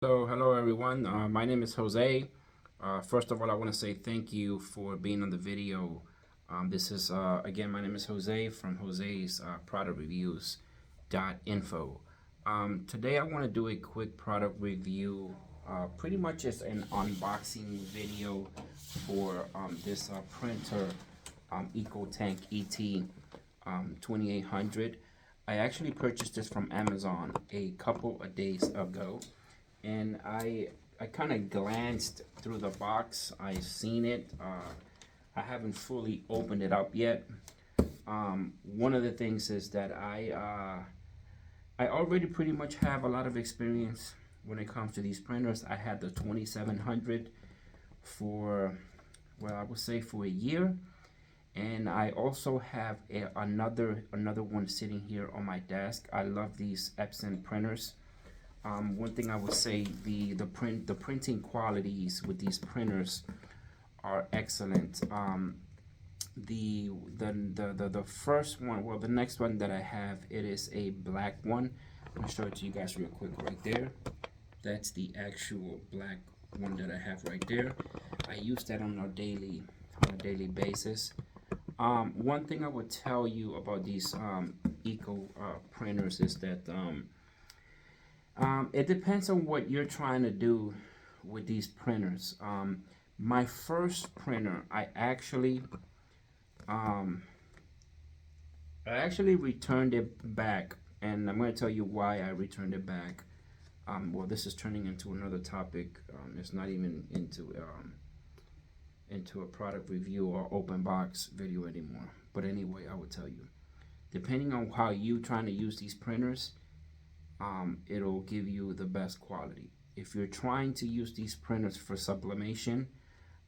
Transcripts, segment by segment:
Hello everyone. My name is Jose. First of all, I want to say thank you for being on the video. This is again, my name is Jose from Jose's Product Reviews .info. Today, I want to do a quick product review. Pretty much it's an unboxing video for this printer, EcoTank ET-2800. I actually purchased this from Amazon a couple of days ago, and I kind of glanced through the box. I've seen it. I haven't fully opened it up yet. One of the things is that I already pretty much have a lot of experience when it comes to these printers. I had the 2700 for, well, I would say for a year, and I also have another one sitting here on my desk. I love these Epson printers. One thing I would say, the printing qualities with these printers are excellent. The first one, well, the next one that I have, it is a black one. I'm gonna show it to you guys real quick right there. That's the actual black one that I have right there. I use that on a daily basis. One thing I would tell you about these eco printers is that it depends on what you're trying to do with these printers. My first printer, I actually returned it back, and I'm going to tell you why I returned it back. Well, this is turning into another topic. It's not even into a product review or open box video anymore. But anyway, I will tell you, depending on how you trying to use these printers, it'll give you the best quality. If you're trying to use these printers for sublimation,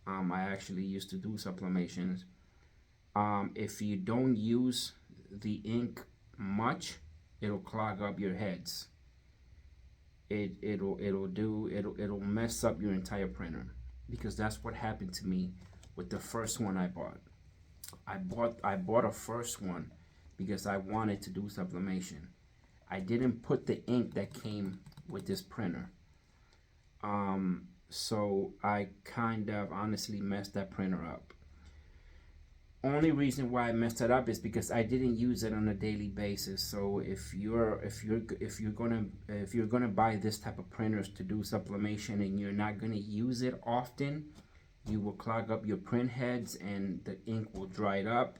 I actually used to do sublimations. If you don't use the ink much, it'll clog up your heads. It'll mess up your entire printer, because that's what happened to me with the first one I bought. I bought a first one because I wanted to do sublimation. I didn't put the ink that came with this printer. So I kind of honestly messed that printer up. Only reason why I messed it up is because I didn't use it on a daily basis. So if you're gonna buy this type of printers to do sublimation and you're not gonna use it often, you will clog up your print heads and the ink will dry it up,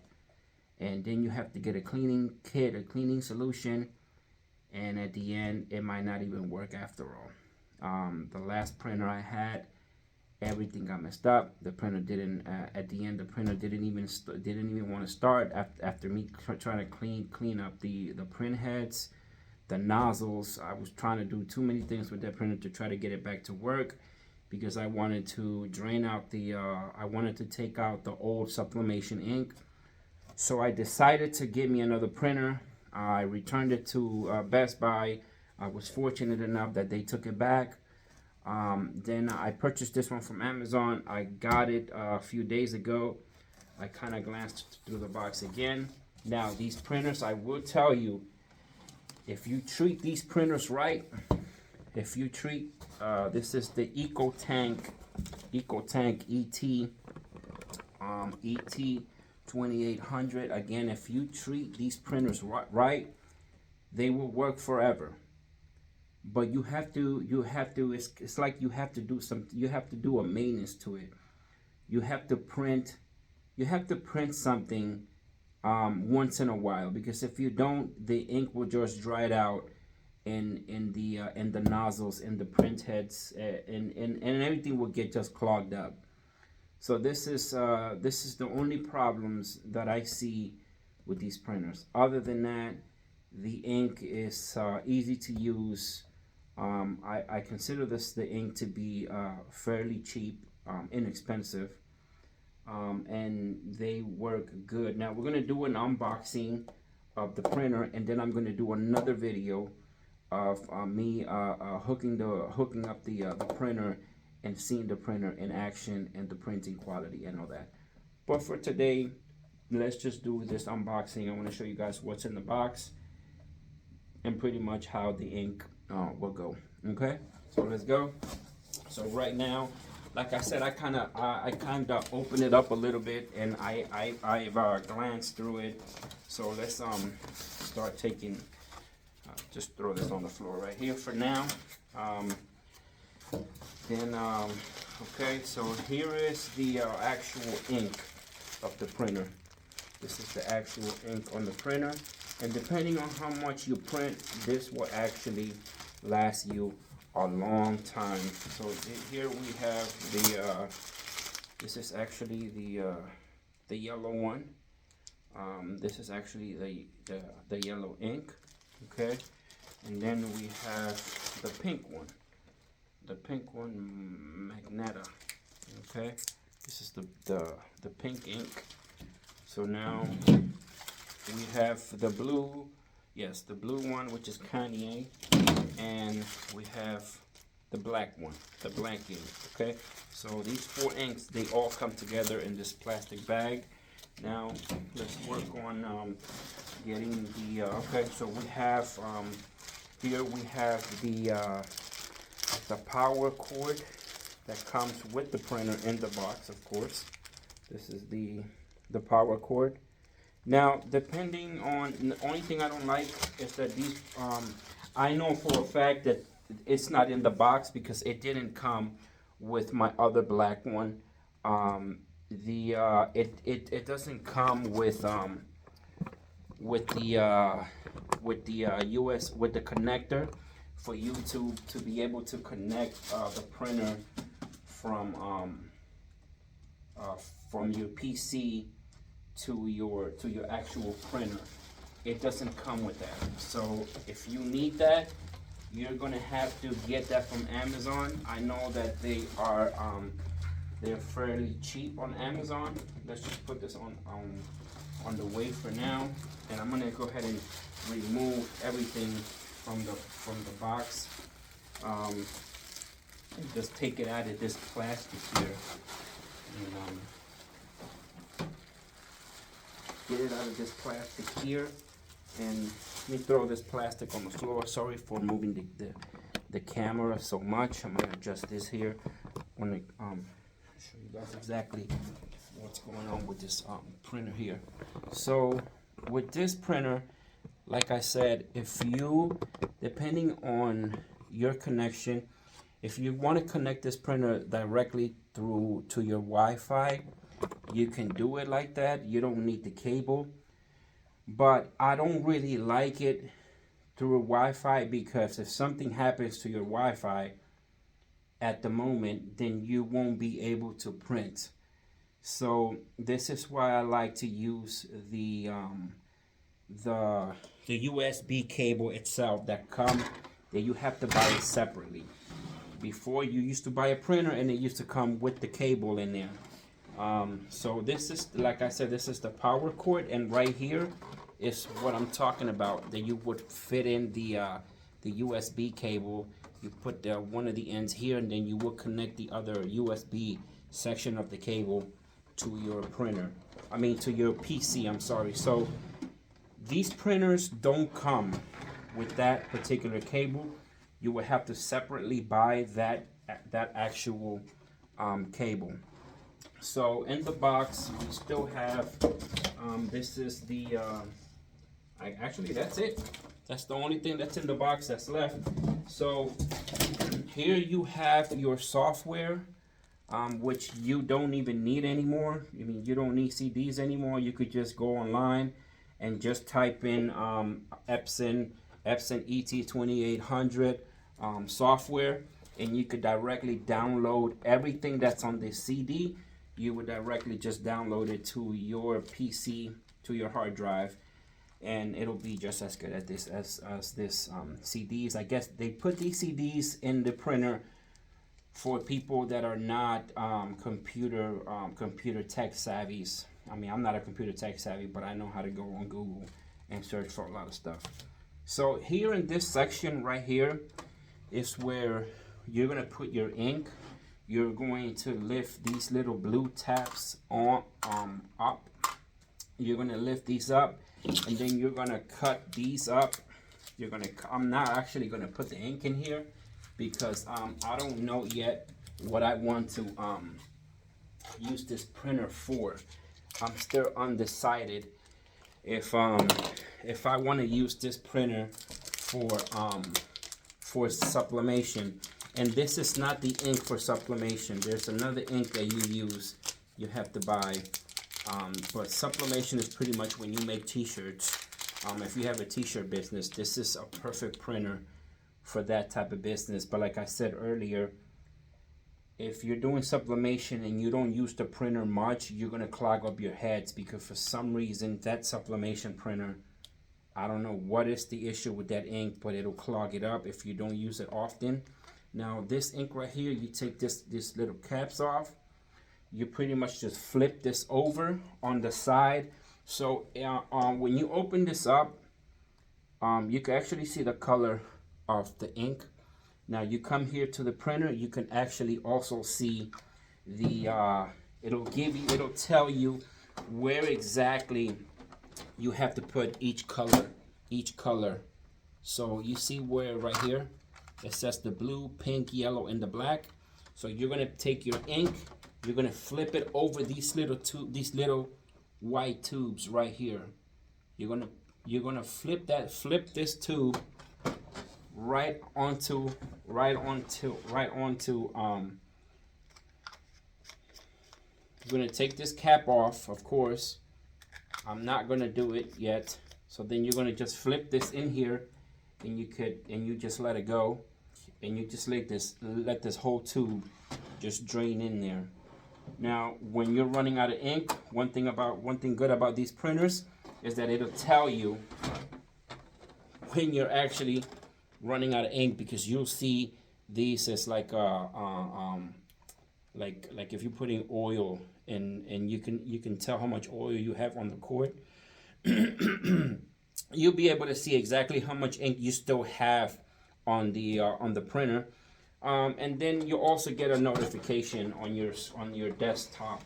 and then you have to get a cleaning kit, a cleaning solution, and at the end it might not even work after all. The last printer I had, everything got messed up. The printer didn't at the end, the printer didn't even want to start after me trying to clean up the print heads, the nozzles. I was trying to do too many things with that printer to try to get it back to work, because I wanted to drain out I wanted to take out the old sublimation ink. So I decided to get me another printer. I returned it to Best Buy. I was fortunate enough that they took it back. Then I purchased this one from Amazon. I got it a few days ago. I kind of glanced through the box again. Now, these printers, I will tell you, if you treat these printers right, if you treat, this is the EcoTank ET-2800. Again, if you treat these printers right, they will work forever. But you have to, it's like you have to do a maintenance to it. You have to print something once in a while, because if you don't, the ink will just dry it out in the nozzles, in the print heads, and everything will get just clogged up. So this is the only problems that I see with these printers. Other than that, the ink is easy to use. I consider the ink to be fairly cheap, inexpensive, and they work good. Now we're gonna do an unboxing of the printer, and then I'm gonna do another video of me hooking up the printer and seeing the printer in action and the printing quality and all that. But for today, let's just do this unboxing. I want to show you guys what's in the box and pretty much how the ink will go. Okay, So let's go. So right now, like I said, I kind of opened it up a little bit, and I've glanced through it. So let's start taking. Just throw this on the floor right here for now. Okay, so here is the actual ink of the printer. This is the actual ink on the printer, and depending on how much you print, this will actually last you a long time. So here we have the this is actually the yellow one. This is actually the yellow ink. Okay, and then we have the pink one. The pink one, Magneta. Okay, this is the pink ink. So now we have the blue, yes, the blue one, which is Kanye, and we have the black one, the black ink. Okay, so these 4 inks, they all come together in this plastic bag. Now let's work on getting the okay. So we have here we have the power cord that comes with the printer in the box, of course. This is the power cord. Now, depending on, the only thing I don't like is that these, I know for a fact that it's not in the box because it didn't come with my other black one. It doesn't come with the connector for you to be able to connect the printer from your PC to your actual printer. It doesn't come with that. So if you need that, you're gonna have to get that from Amazon. I know that they are they're fairly cheap on Amazon. Let's just put this on the way for now, and I'm gonna go ahead and remove everything from the box. And just take it out of this plastic here, and get it out of this plastic here. And let me throw this plastic on the floor. Sorry for moving the camera so much. I'm gonna adjust this here. I want to show you guys exactly what's going on with this printer here. So with this printer, like I said, if you, depending on your connection, if you want to connect this printer directly through to your Wi-Fi, you can do it like that. You don't need the cable. But I don't really like it through Wi-Fi, because if something happens to your Wi-Fi at the moment, then you won't be able to print. So this is why I like to use the USB cable itself that you have to buy it separately. Before, you used to buy a printer and it used to come with the cable in there. So this is, like I said, this is the power cord, and right here is what I'm talking about, that you would fit in the USB cable. You put one of the ends here, and then you will connect the other USB section of the cable to your printer. I mean, to your PC, I'm sorry. So these printers don't come with that particular cable. You will have to separately buy that actual cable. So in the box, we still have, this is the, actually that's it. That's the only thing that's in the box that's left. So here you have your software, which you don't even need anymore. I mean, you don't need CDs anymore. You could just go online and just type in Epson ET-2800 software, and you could directly download everything that's on this CD. You would directly just download it to your PC, to your hard drive, and it'll be just as good at this as this CDs. I guess they put these CDs in the printer for people that are not computer tech savvies. I mean, I'm not a computer tech savvy, but I know how to go on Google and search for a lot of stuff. So here in this section right here is where you're gonna put your ink. You're going to lift these little blue tabs on up. You're gonna lift these up, and then you're gonna cut these up. I'm not actually gonna put the ink in here because I don't know yet what I want to use this printer for. I'm still undecided if I want to use this printer for sublimation. And this is not the ink for sublimation. There's another ink that you have to buy. But sublimation is pretty much when you make t-shirts. If you have a t-shirt business, this is a perfect printer for that type of business. But like I said earlier, if you're doing sublimation and you don't use the printer much, you're going to clog up your heads, because for some reason that sublimation printer, I don't know what is the issue with that ink, but it'll clog it up if you don't use it often. Now this ink right here, you take this little caps off, you pretty much just flip this over on the side. So when you open this up, you can actually see the color of the ink. Now you come here to the printer, you can actually also see the it'll tell you where exactly you have to put each color. So you see where right here it says the blue, pink, yellow, and the black. So you're gonna take your ink, you're gonna flip it over these little white tubes right here. You're gonna flip this tube right onto you're gonna take this cap off, of course. I'm not gonna do it yet. So then you're gonna just flip this in here, and you just let it go, and you just let this whole tube just drain in there. Now when you're running out of ink, one thing good about these printers is that it'll tell you when you're actually running out of ink, because you'll see these as like if you're putting oil and you can tell how much oil you have on the cord. You'll be able to see exactly how much ink you still have on the printer, and then you also get a notification on your desktop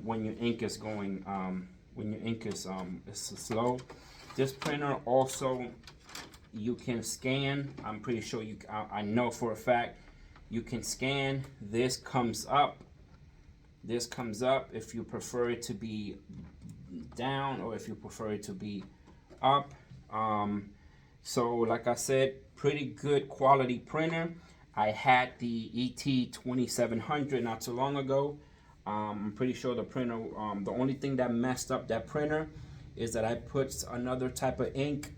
when your ink is going when your ink is slow. This printer also, you can scan. I'm pretty sure I know for a fact you can scan. This comes up if you prefer it to be down, or if you prefer it to be up. So like I said, pretty good quality printer. I had the ET-2700 not too long ago. I'm pretty sure the printer, the only thing that messed up that printer is that I put another type of ink.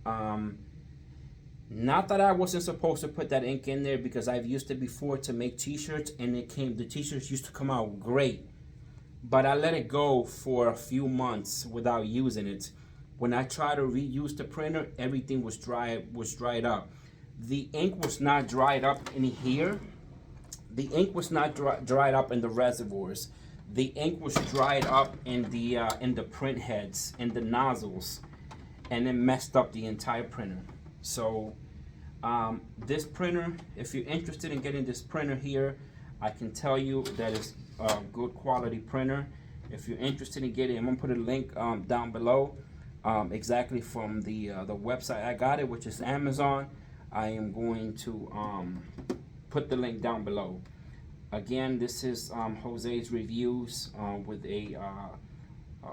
Not that I wasn't supposed to put that ink in there, because I've used it before to make t-shirts, and the t-shirts used to come out great. But I let it go for a few months without using it. When I tried to reuse the printer, everything was dried up. The ink was not dried up in here. The ink was not dried up in the reservoirs. The ink was dried up in the print heads, in the nozzles, and it messed up the entire printer. So this printer, if you're interested in getting this printer here, I can tell you that it's a good quality printer. If you're interested in getting it, I'm gonna put a link down below, exactly from the website I got it, which is Amazon. I am going to put the link down below. Again, this is Jose's reviews with a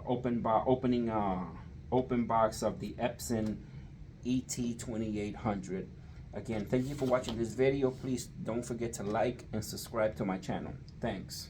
open box of the Epson ET-2800. Again, thank you for watching this video. Please don't forget to like and subscribe to my channel. Thanks.